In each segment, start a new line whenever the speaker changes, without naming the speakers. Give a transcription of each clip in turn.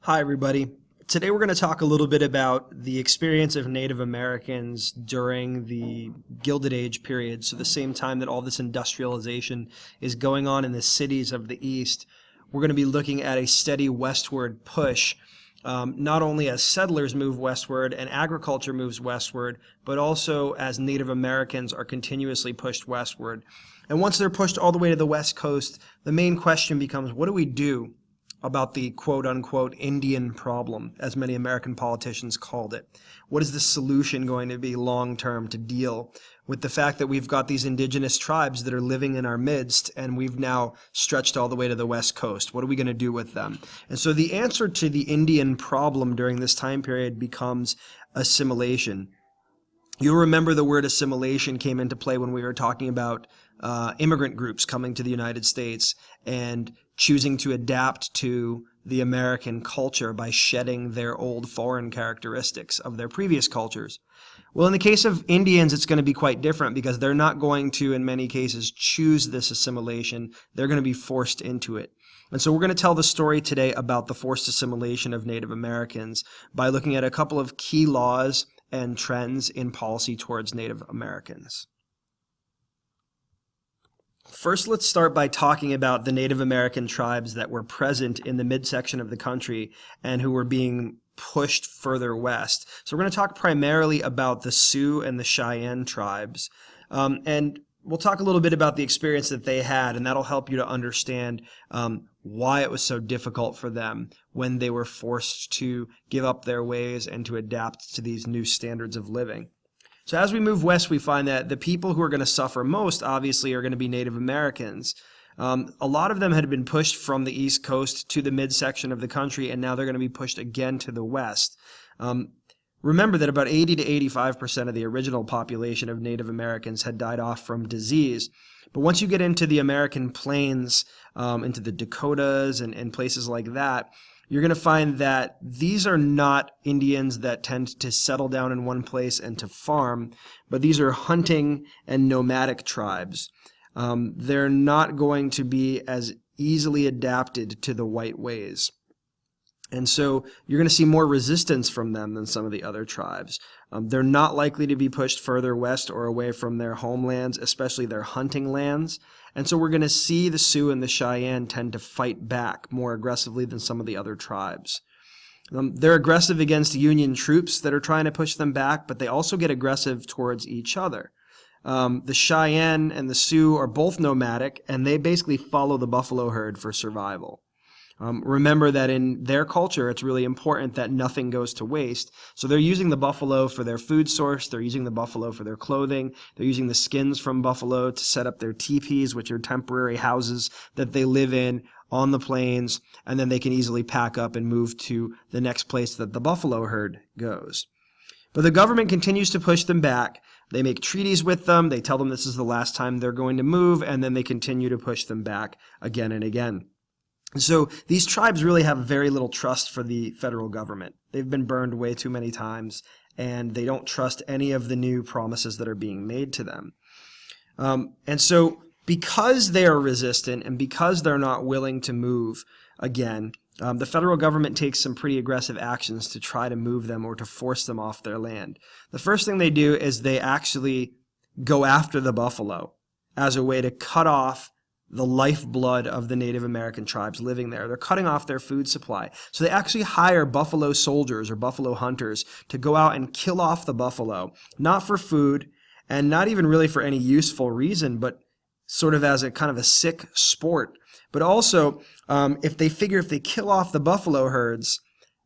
Hi, everybody. Today we're going to talk a little bit about the experience of Native Americans during the Gilded Age period, so the same time that all this industrialization is going on in the cities of the East. We're going to be looking at a steady westward push, not only as settlers move westward and agriculture moves westward, but also as Native Americans are continuously pushed westward. And once they're pushed all the way to the West Coast, the main question becomes, what do we do about the quote-unquote Indian problem, as many American politicians called it? What is the solution going to be long-term to deal with the fact that we've got these indigenous tribes that are living in our midst, and we've now stretched all the way to the West Coast? What are we going to do with them? And so the answer to the Indian problem during this time period becomes assimilation. You'll remember the word assimilation came into play when we were talking about immigrant groups coming to the United States and choosing to adapt to the American culture by shedding their old foreign characteristics of their previous cultures. Well, in the case of Indians, it's going to be quite different because they're not going to, in many cases, choose this assimilation. They're going to be forced into it. And so we're going to tell the story today about the forced assimilation of Native Americans by looking at a couple of key laws and trends in policy towards Native Americans. First, let's start by talking about the Native American tribes that were present in the midsection of the country and who were being pushed further west. So we're going to talk primarily about the Sioux and the Cheyenne tribes. And we'll talk a little bit about the experience that they had, and that'll help you to understand why it was so difficult for them when they were forced to give up their ways and to adapt to these new standards of living. So as we move west, we find that the people who are going to suffer most, obviously, are going to be Native Americans. A lot of them had been pushed from the East Coast to the midsection of the country, and now they're going to be pushed again to the west. Remember that about 80 to 85% of the original population of Native Americans had died off from disease. But once you get into the American plains, into the Dakotas and places like that, you're going to find that these are not Indians that tend to settle down in one place and to farm, but these are hunting and nomadic tribes. They're not going to be as easily adapted to the white ways. And so you're going to see more resistance from them than some of the other tribes. They're not likely to be pushed further west or away from their homelands, especially their hunting lands. And so we're going to see the Sioux and the Cheyenne tend to fight back more aggressively than some of the other tribes. They're aggressive against Union troops that are trying to push them back, but they also get aggressive towards each other. The Cheyenne and the Sioux are both nomadic, and they basically follow the buffalo herd for survival. Remember that in their culture, it's really important that nothing goes to waste. So they're using the buffalo for their food source. They're using the buffalo for their clothing. They're using the skins from buffalo to set up their teepees, which are temporary houses that they live in on the plains. And then they can easily pack up and move to the next place that the buffalo herd goes. But the government continues to push them back. They make treaties with them. They tell them this is the last time they're going to move. And then they continue to push them back again and again. So these tribes really have very little trust for the federal government. They've been burned way too many times, and they don't trust any of the new promises that are being made to them. And so because they are resistant and because they're not willing to move again, the federal government takes some pretty aggressive actions to try to move them or to force them off their land. The first thing they do is they actually go after the buffalo as a way to cut off the lifeblood of the Native American tribes living there. They're cutting off their food supply. So they actually hire buffalo soldiers or buffalo hunters to go out and kill off the buffalo, not for food and not even really for any useful reason, but sort of as a kind of a sick sport. But also, if they kill off the buffalo herds,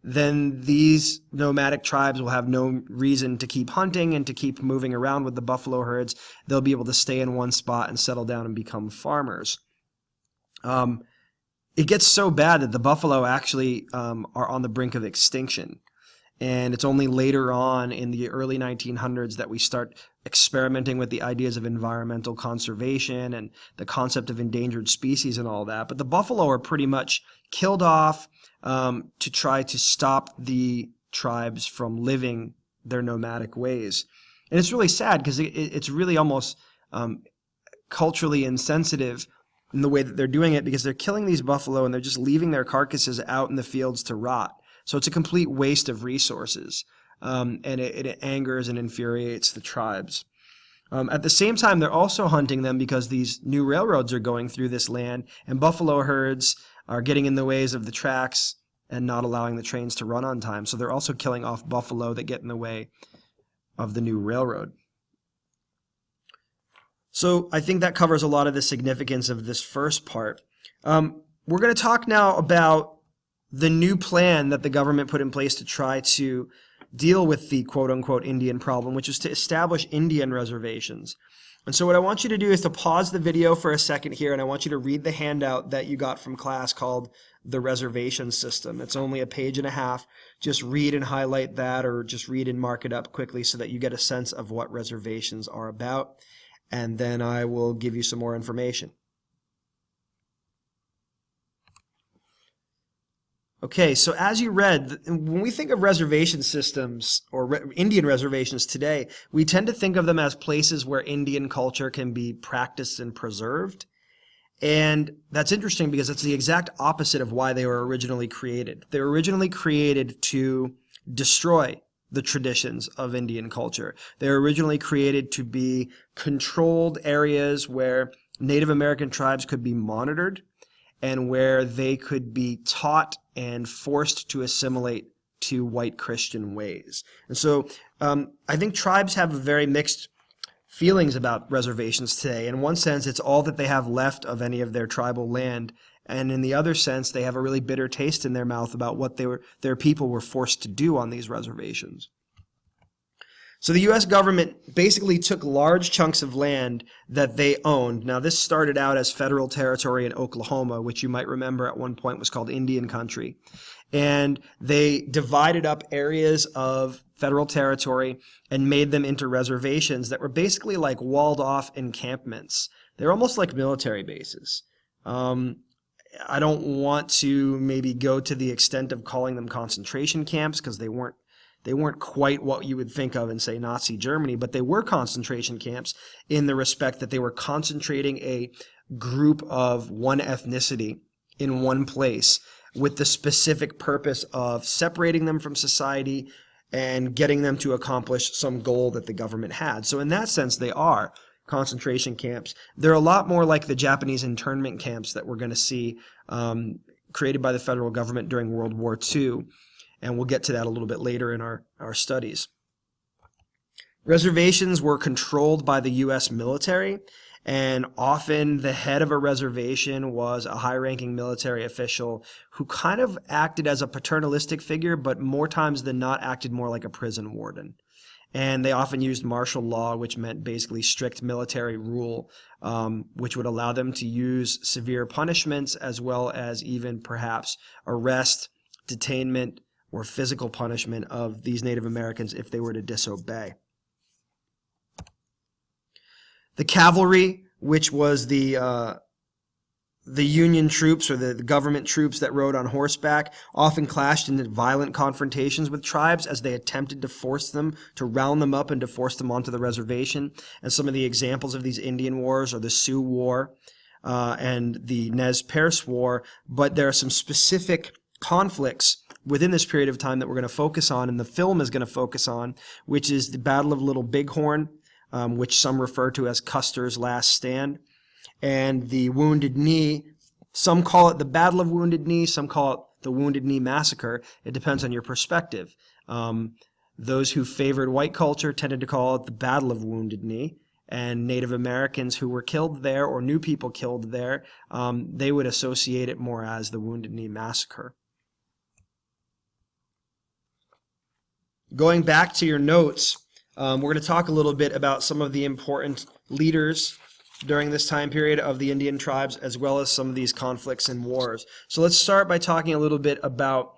then these nomadic tribes will have no reason to keep hunting and to keep moving around with the buffalo herds. They'll be able to stay in one spot and settle down and become farmers. It gets so bad that the buffalo actually are on the brink of extinction. And it's only later on in the early 1900s that we start experimenting with the ideas of environmental conservation and the concept of endangered species and all that. But the buffalo are pretty much killed off to try to stop the tribes from living their nomadic ways. And it's really sad because it's really almost culturally insensitive in the way that they're doing it, because they're killing these buffalo and they're just leaving their carcasses out in the fields to rot. So it's a complete waste of resources, and it angers and infuriates the tribes. At the same time, they're also hunting them because these new railroads are going through this land, and buffalo herds are getting in the ways of the tracks and not allowing the trains to run on time. So they're also killing off buffalo that get in the way of the new railroad. So I think that covers a lot of the significance of this first part. We're going to talk now about the new plan that the government put in place to try to deal with the quote-unquote Indian problem, which is to establish Indian reservations. And so what I want you to do is to pause the video for a second here, and I want you to read the handout that you got from class called The Reservation System. It's only a page and a half. Just read and highlight that, or just read and mark it up quickly so that you get a sense of what reservations are about. And then I will give you some more information. Okay, so as you read, when we think of reservation systems or Indian reservations today, we tend to think of them as places where Indian culture can be practiced and preserved. And that's interesting because it's the exact opposite of why they were originally created. They were originally created to destroy the traditions of Indian culture. They were originally created to be controlled areas where Native American tribes could be monitored and where they could be taught and forced to assimilate to white Christian ways. And so I think tribes have very mixed feelings about reservations today. In one sense, it's all that they have left of any of their tribal land. And in the other sense, they have a really bitter taste in their mouth about what their people were forced to do on these reservations. So the U.S. government basically took large chunks of land that they owned. Now, this started out as federal territory in Oklahoma, which you might remember at one point was called Indian Country. And they divided up areas of federal territory and made them into reservations that were basically like walled-off encampments. They're almost like military bases. I don't want to maybe go to the extent of calling them concentration camps because they weren't quite what you would think of in, say, Nazi Germany, but they were concentration camps in the respect that they were concentrating a group of one ethnicity in one place with the specific purpose of separating them from society and getting them to accomplish some goal that the government had. So in that sense, they are concentration camps. They're a lot more like the Japanese internment camps that we're going to see created by the federal government during World War II. And we'll get to that a little bit later in our studies. Reservations were controlled by the U.S. military, and often the head of a reservation was a high-ranking military official who kind of acted as a paternalistic figure, but more times than not acted more like a prison warden. And they often used martial law, which meant basically strict military rule, which would allow them to use severe punishments as well as even perhaps arrest, detainment, or physical punishment of these Native Americans if they were to disobey. The cavalry, which was the Union troops or the government troops that rode on horseback, often clashed in violent confrontations with tribes as they attempted to force them, to round them up and to force them onto the reservation. And some of the examples of these Indian wars are the Sioux War and the Nez Perce War, but there are some specific conflicts within this period of time that we're going to focus on, and the film is going to focus on, which is the Battle of Little Bighorn, which some refer to as Custer's Last Stand, and the Wounded Knee. Some call it the Battle of Wounded Knee, some call it the Wounded Knee Massacre. It depends on your perspective. Those who favored white culture tended to call it the Battle of Wounded Knee, and Native Americans who were killed there or new people killed there, they would associate it more as the Wounded Knee Massacre. Going back to your notes, we're going to talk a little bit about some of the important leaders during this time period of the Indian tribes, as well as some of these conflicts and wars. So let's start by talking a little bit about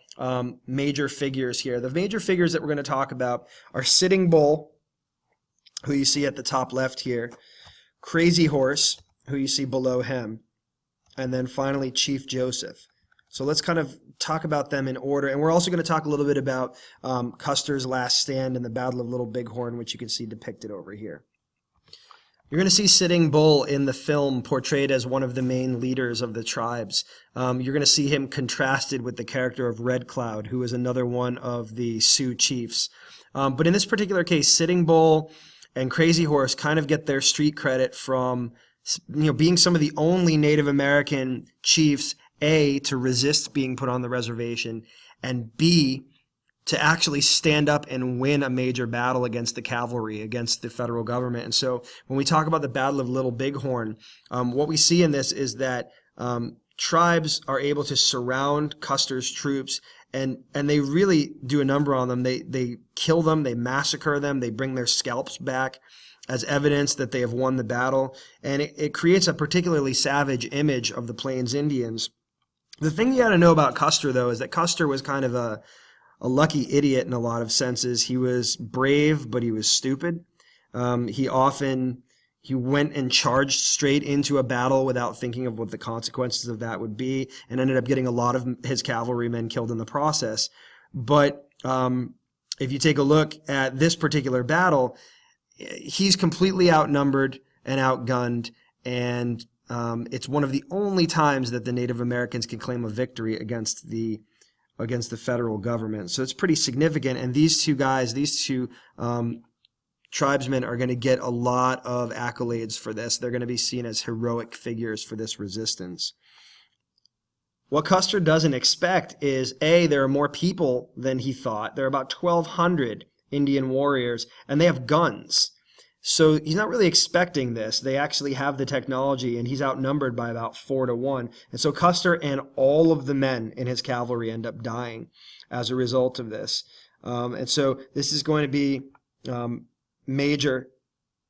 major figures here. The major figures that we're going to talk about are Sitting Bull, who you see at the top left here, Crazy Horse, who you see below him, and then finally Chief Joseph. So let's kind of talk about them in order. And we're also going to talk a little bit about Custer's Last Stand and the Battle of Little Bighorn, which you can see depicted over here. You're going to see Sitting Bull in the film portrayed as one of the main leaders of the tribes. You're going to see him contrasted with the character of Red Cloud, who is another one of the Sioux chiefs. But in this particular case, Sitting Bull and Crazy Horse kind of get their street credit from being some of the only Native American chiefs, A, to resist being put on the reservation, and B, to actually stand up and win a major battle against the cavalry, against the federal government. And so when we talk about the Battle of Little Bighorn, what we see in this is that tribes are able to surround Custer's troops, and they really do a number on them. They kill them, they massacre them, they bring their scalps back as evidence that they have won the battle, and it creates a particularly savage image of the Plains Indians. The thing you got to know about Custer, though, is that Custer was kind of a lucky idiot in a lot of senses. He was brave, but he was stupid. He went and charged straight into a battle without thinking of what the consequences of that would be, and ended up getting a lot of his cavalrymen killed in the process. But if you take a look at this particular battle, he's completely outnumbered and outgunned, and it's one of the only times that the Native Americans can claim a victory against the federal government. So it's pretty significant, and these two tribesmen are going to get a lot of accolades for this. They're going to be seen as heroic figures for this resistance. What Custer doesn't expect is, A, there are more people than he thought. There are about 1,200 Indian warriors, and they have guns. So he's not really expecting this. They actually have the technology, and he's outnumbered by about 4-1. And so Custer and all of the men in his cavalry end up dying as a result of this. And so this is going to be major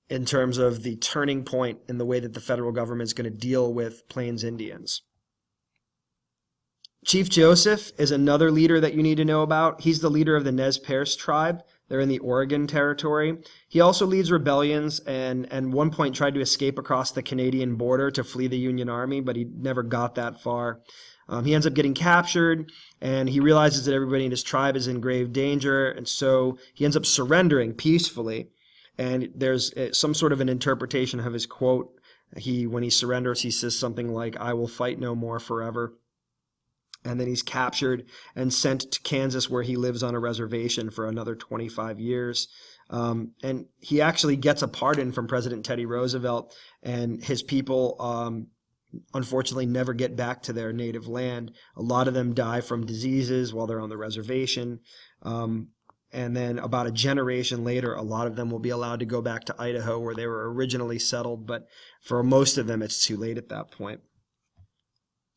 in terms of the turning point in the way that the federal government is going to deal with Plains Indians. Chief Joseph is another leader that you need to know about. He's the leader of the Nez Perce tribe. They're in the Oregon Territory. He also leads rebellions and at one point tried to escape across the Canadian border to flee the Union Army, but he never got that far. He ends up getting captured, and he realizes that everybody in his tribe is in grave danger, and so he ends up surrendering peacefully. And there's some sort of an interpretation of his quote. When he surrenders, he says something like, "I will fight no more forever." And then he's captured and sent to Kansas, where he lives on a reservation for another 25 years. And he actually gets a pardon from President Teddy Roosevelt, and his people unfortunately never get back to their native land. A lot of them die from diseases while they're on the reservation. And then about a generation later, a lot of them will be allowed to go back to Idaho, where they were originally settled, but for most of them, it's too late at that point.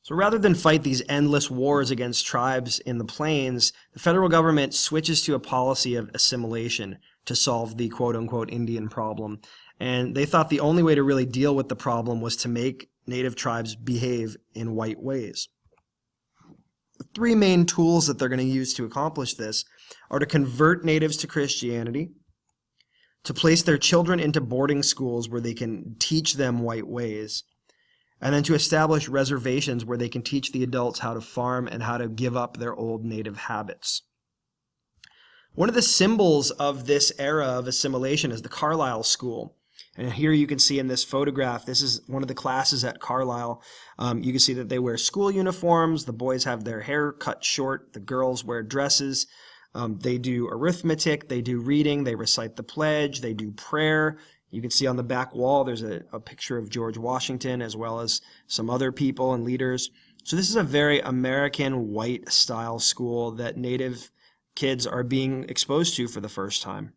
So rather than fight these endless wars against tribes in the plains, the federal government switches to a policy of assimilation to solve the quote-unquote Indian problem. And they thought the only way to really deal with the problem was to make native tribes behave in white ways. The three main tools that they're going to use to accomplish this are to convert natives to Christianity, to place their children into boarding schools where they can teach them white ways, and then to establish reservations where they can teach the adults how to farm and how to give up their old native habits. One of the symbols of this era of assimilation is the Carlisle School. And here you can see in this photograph, this is one of the classes at Carlisle. You can see that they wear school uniforms. The boys have their hair cut short. The girls wear dresses. They do arithmetic. They do reading. They recite the pledge. They do prayer. You can see on the back wall there's a picture of George Washington as well as some other people and leaders. So this is a very American white style school that native kids are being exposed to for the first time.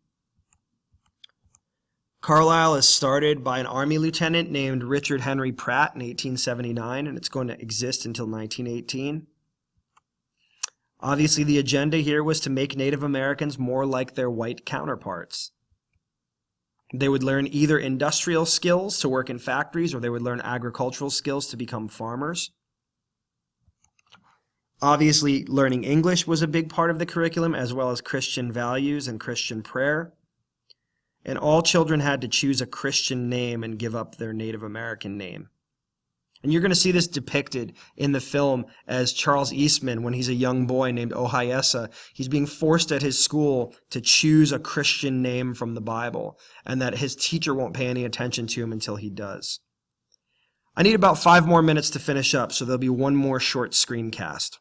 Carlisle is started by an Army lieutenant named Richard Henry Pratt in 1879, and it's going to exist until 1918. Obviously, the agenda here was to make Native Americans more like their white counterparts. They would learn either industrial skills to work in factories, or they would learn agricultural skills to become farmers. Obviously, learning English was a big part of the curriculum, as well as Christian values and Christian prayer. And all children had to choose a Christian name and give up their Native American name. And you're going to see this depicted in the film as Charles Eastman, when he's a young boy named Ohayesa, he's being forced at his school to choose a Christian name from the Bible, and that his teacher won't pay any attention to him until he does. I need about 5 more minutes to finish up, so there'll be one more short screencast.